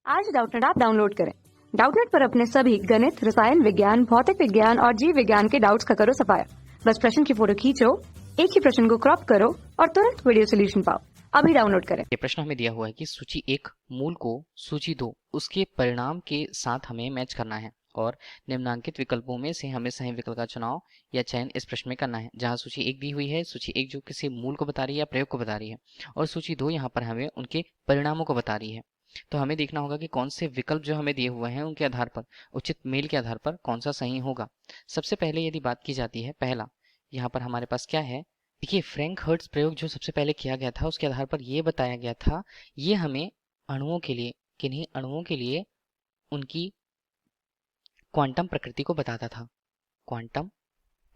आज Doubtnut app download करें। Doubtnut पर अपने सभी गणित, रसायन विज्ञान, भौतिक विज्ञान और जीव विज्ञान के डाउट्स का करो सफाया। बस प्रश्न की फोटो खींचो, एक ही प्रश्न को क्रॉप करो और तुरंत वीडियो सोल्यूशन पाओ। अभी डाउनलोड करें। ये प्रश्न हमें दिया हुआ है कि सूची 1 मूल को सूची 2 उसके परिणाम के साथ हमें मैच करना है और निम्नांकित विकल्पों में से हमें सही विकल्प का चुनाव या चयन इस प्रश्न में करना है। जहां सूची 1 दी हुई है, सूची 1 जो किसी मूल को बता रही है या प्रयोग को बता रही है, और सूची 2 यहाँ पर हमें उनके परिणामों को बता रही है। तो हमें देखना होगा कि कौन से विकल्प जो हमें दिए हुए हैं उनके आधार पर, उचित मेल के आधार पर कौन सा सही होगा। सबसे पहले यदि बात की जाती है पहला, यहाँ पर हमारे पास क्या है, देखिए फ्रैंक हर्ट्ज प्रयोग जो सबसे पहले किया गया था उसके आधार पर यह बताया गया था, ये हमें अणुओं के लिए, किन्हीं अणुओं के लिए उनकी क्वांटम प्रकृति को बताता था। क्वांटम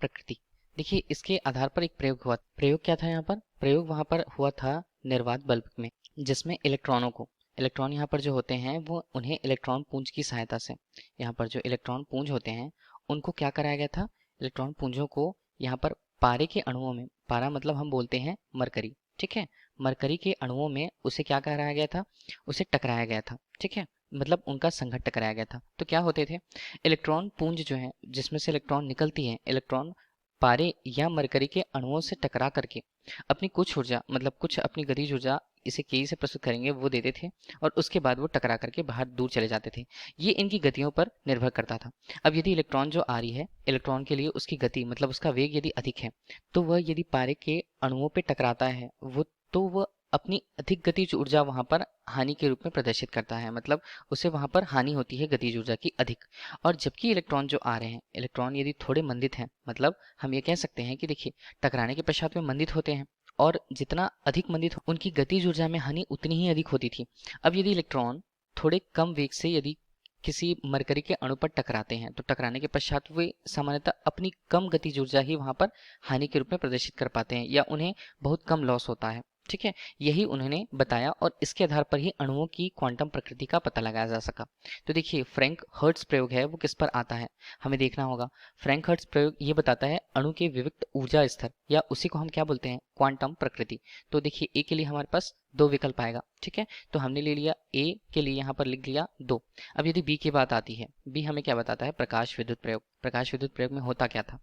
प्रकृति, देखिए इसके आधार पर एक प्रयोग हुआ। प्रयोग क्या था यहाँ पर? प्रयोग वहां पर हुआ था निर्वात बल्ब में, जिसमें इलेक्ट्रॉनों को, इलेक्ट्रॉन यहाँ पर जो होते हैं वो उन्हें इलेक्ट्रॉन पुंज की सहायता से, यहाँ पर जो इलेक्ट्रॉन पुंज होते हैं उनको क्या कराया गया था, इलेक्ट्रॉन पुंजों को यहाँ पर पारे के अणुओं में, पारा मतलब हम बोलते हैं मरकरी, ठीक है, मरकरी के अणुओं में उसे क्या कराया गया था, उसे टकराया गया था, ठीक है, मतलब उनका संघट्ट टकराया गया था। तो क्या होते थे, इलेक्ट्रॉन पुंज जो है जिसमें से इलेक्ट्रॉन निकलती है, इलेक्ट्रॉन पारे या मरकरी के अणुओं से टकरा करके अपनी कुछ ऊर्जा, मतलब कुछ अपनी गतिज ऊर्जा इसे के से प्रस्तुत करेंगे वो देते थे, और उसके बाद वो टकरा करके बाहर दूर चले जाते थे। ये इनकी गतियों पर निर्भर करता था। अब यदि इलेक्ट्रॉन जो आ रही है, इलेक्ट्रॉन के लिए उसकी गति मतलब उसका वेग यदि अधिक है, तो वह यदि पारे के अणुओं पे टकराता है वो, तो वह अपनी अधिक गतिज ऊर्जा वहां पर हानि के रूप में प्रदर्शित करता है, मतलब उसे वहां पर हानि होती है गतिज ऊर्जा की अधिक। और जबकि इलेक्ट्रॉन जो आ रहे हैं, इलेक्ट्रॉन यदि थोड़े मंदित हैं, मतलब हम ये कह सकते हैं कि देखिए टकराने के पश्चात में मंदित होते हैं, और जितना अधिक मंदित हो उनकी गतिज ऊर्जा में हानि उतनी ही अधिक होती थी। अब यदि इलेक्ट्रॉन थोड़े कम वेग से यदि किसी मरकरी के अणु पर टकराते हैं, तो टकराने के पश्चात वे सामान्यतः अपनी कम गतिज ऊर्जा ही वहां पर हानि के रूप में प्रदर्शित कर पाते हैं, या उन्हें बहुत कम लॉस होता है, ठीक है। यही उन्होंने बताया और इसके आधार पर ही अणुओं की क्वांटम प्रकृति का पता लगाया जा सका। तो देखिए फ्रैंक हर्ट्ज प्रयोग है वो किस पर आता है, हमें देखना होगा। फ्रैंक हर्ट्ज प्रयोग ये बताता है अणु के विविक्त ऊर्जा स्तर, या उसी को हम क्या बोलते हैं, क्वांटम प्रकृति। तो देखिए ए के लिए हमारे पास दो विकल्प आएगा, ठीक है, तो हमने ले लिया ए के लिए, यहाँ पर लिख लिया 2। अब यदि बी की बात आती है, बी हमें क्या बताता है, प्रकाश विद्युत प्रयोग। प्रकाश विद्युत प्रयोग में होता क्या था,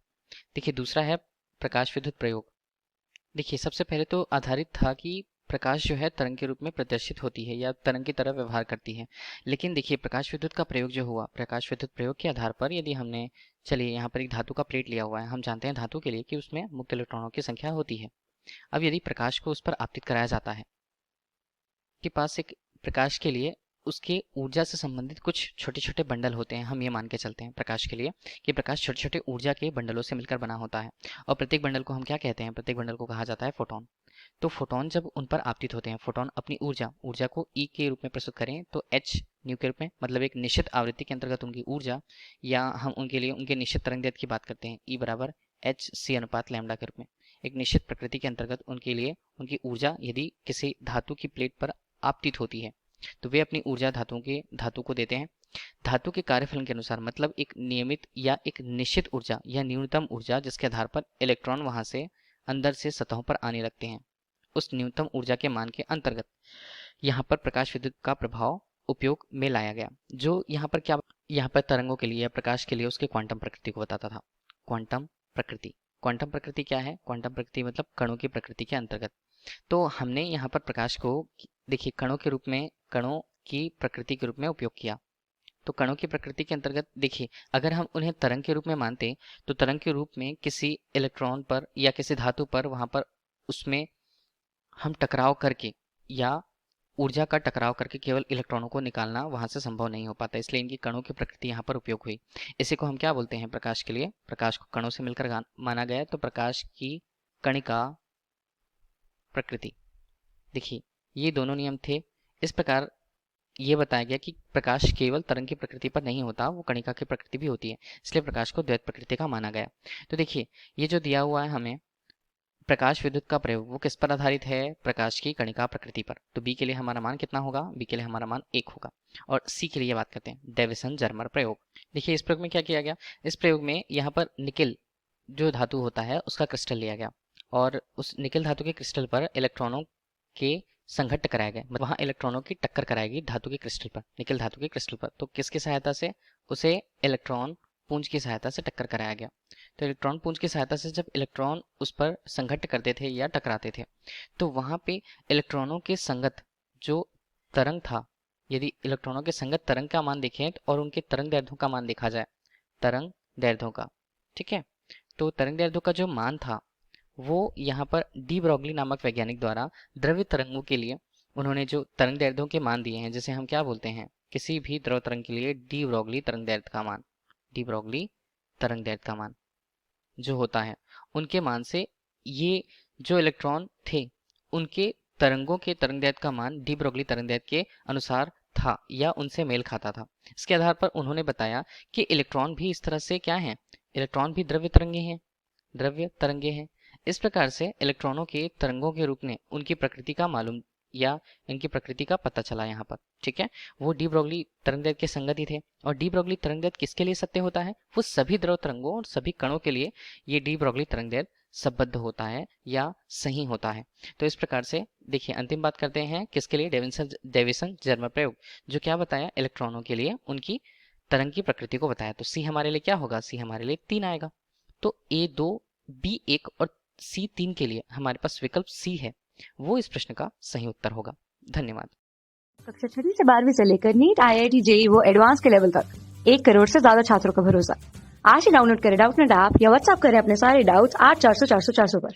देखिए दूसरा है प्रकाश विद्युत प्रयोग। देखिए सबसे पहले तो आधारित था कि प्रकाश जो है तरंग के रूप में प्रदर्शित होती है या तरंग की तरह व्यवहार करती है। लेकिन देखिए प्रकाश विद्युत का प्रयोग जो हुआ, प्रकाश विद्युत प्रयोग के आधार पर यदि हमने, चलिए यहाँ पर एक धातु का प्लेट लिया हुआ है, हम जानते हैं धातु के लिए कि उसमें मुक्त इलेक्ट्रॉनों की संख्या होती है। अब यदि प्रकाश को उस पर आपतित कराया जाता है, के पास एक प्रकाश के लिए उसके ऊर्जा से संबंधित कुछ छोटे छोटे बंडल होते हैं, हम ये मान के चलते हैं प्रकाश के लिए कि प्रकाश छोटे छोटे ऊर्जा के बंडलों से मिलकर बना होता है, और प्रत्येक बंडल को हम क्या कहते हैं, प्रत्येक बंडल को कहा जाता है फोटोन। तो फोटोन जब उन पर आपतित होते हैं, फोटोन अपनी ऊर्जा ऊर्जा को ई के रूप में प्रस्तुत करें तो एच न्यू के रूप में, मतलब एक निश्चित आवृत्ति के अंतर्गत उनकी ऊर्जा, या हम उनके लिए उनके निश्चित तरंगदैर्घ्य की बात करते हैं, ई बराबर एच सी अनुपात लैम्डा के रूप में, एक निश्चित प्रकृति के अंतर्गत उनके लिए उनकी ऊर्जा यदि किसी धातु की प्लेट पर आपतित होती है, तो वे अपनी ऊर्जा धातु को देते हैं। धातु के कार्यफलन के अनुसार, मतलब एक नियमित या एक निश्चित ऊर्जा या न्यूनतम ऊर्जा जिसके आधार पर इलेक्ट्रॉन वहां से अंदर से सतहों पर आने लगते हैं, उस न्यूनतम ऊर्जा के मान के अंतर्गत यहाँ पर प्रकाश विद्युत का प्रभाव उपयोग में लाया गया, जो यहाँ पर क्या, यहाँ पर तरंगों के लिए या प्रकाश के लिए उसके क्वांटम प्रकृति को बताता था। क्वांटम प्रकृति, क्वांटम प्रकृति क्या है, क्वांटम प्रकृति मतलब कणों की प्रकृति के अंतर्गत। तो हमने यहाँ पर प्रकाश को देखिए कणों के रूप में, कणों की प्रकृति के रूप में उपयोग किया। तो कणों की प्रकृति के अंतर्गत देखिए अगर हम उन्हें तरंग के रूप में मानते, तो तरंग के रूप में किसी इलेक्ट्रॉन पर या किसी धातु पर वहां पर उसमें हम टकराव करके या ऊर्जा का टकराव करके केवल इलेक्ट्रॉनों को निकालना वहां से संभव नहीं हो पाता, इसलिए इनकी कणों की प्रकृति यहाँ पर उपयोग हुई। इसी को हम क्या बोलते हैं, प्रकाश के लिए प्रकाश को कणों से मिलकर माना गया, तो प्रकाश की कणिका प्रकृति। देखिए ये दोनों नियम थे। इस प्रकार ये बताया गया कि प्रकाश केवल तरंग की प्रकृति पर नहीं होता, वो कणिका की प्रकृति भी होती है, इसलिए प्रकाश को द्वैत प्रकृति का माना गया। तो देखिए ये जो दिया हुआ है हमें प्रकाश विद्युत का प्रयोग, वो किस पर आधारित है, प्रकाश की कणिका प्रकृति पर। तो बी के लिए हमारा मान कितना होगा, बी के लिए हमारा मान 1 होगा। और सी के लिए बात करते हैं, डेविसन जर्मर प्रयोग। देखिए इस प्रयोग में क्या किया गया, इस प्रयोग में यहाँ पर निकिल जो धातु होता है उसका क्रिस्टल लिया गया, और उस निकिल धातु के क्रिस्टल पर इलेक्ट्रॉनों के संघट्ट कराया गया, मतलब वहां इलेक्ट्रॉनों की टक्कर कराई गई धातु के क्रिस्टल पर, निकल धातु के क्रिस्टल पर। तो किसकी सहायता से? उसे इलेक्ट्रॉन पुंज की सहायता से टक्कर कराया गया। तो इलेक्ट्रॉन पुंज की सहायता से जब इलेक्ट्रॉन उस पर संघट्ट करते थे या टकराते थे, तो वहां पे इलेक्ट्रॉनों के संगत जो तरंग था, यदि इलेक्ट्रॉनों के संगत तरंग का मान देखें और उनके तरंग दैर्ध्यों का मान देखा जाए, तरंग दैर्ध्यों का, ठीक है, तो तरंग दैर्ध्यों का जो मान था वो यहाँ पर डी ब्रॉगली नामक वैज्ञानिक द्वारा द्रव्य तरंगों के लिए उन्होंने जो तरंग दैर्ध्यों के मान दिए हैं, जैसे हम क्या बोलते हैं, किसी भी द्रव तरंग के लिए डी ब्रॉगली तरंग दैर्ध्य का मान, डी ब्रॉगली तरंग दैर्ध्य का मान जो होता है, उनके मान से ये जो इलेक्ट्रॉन थे उनके तरंगों के तरंग दैर्ध्य का मान डी ब्रॉगली तरंग दैर्ध्य के अनुसार था या उनसे मेल खाता था। इसके आधार पर उन्होंने बताया कि इलेक्ट्रॉन भी इस तरह से क्या हैं, इलेक्ट्रॉन भी द्रव्य तरंगे हैं, द्रव्य तरंगे हैं। इस प्रकार से इलेक्ट्रॉनों के तरंगों के रूप में उनकी प्रकृति का मालूम या इनकी प्रकृति का पता चला यहाँ पर, ठीक है। वो डी ब्रॉगली तरंगदैर्ध्य के संगत ही थे। और डी ब्रॉगली तरंगदैर्ध्य किसके लिए सत्य होता है? वो सभी द्रव तरंगों और सभी कणों के लिए ये डी ब्रॉगली तरंगदैर्ध्य संबद्ध होता है या सही होता है। तो इस प्रकार से देखिए, अंतिम बात करते हैं किसके लिए, डेविसन जर्मर प्रयोग, जो क्या बताया, इलेक्ट्रॉनों के लिए उनकी तरंग की प्रकृति को बताया। तो सी हमारे लिए क्या होगा? सी हमारे लिए 3 आएगा। तो A2, B1 और C3 के लिए हमारे पास विकल्प सी है, वो इस प्रश्न का सही उत्तर होगा। धन्यवाद। कक्षा 6 से 12वीं से लेकर नीट, IIT, JEE वो एडवांस के लेवल तक 1 करोड़ से ज्यादा छात्रों का भरोसा। आज ही डाउनलोड करें डाउटनेट ऐप या व्हाट्सएप करें अपने सारे डाउट्स 8400 400 400 पर।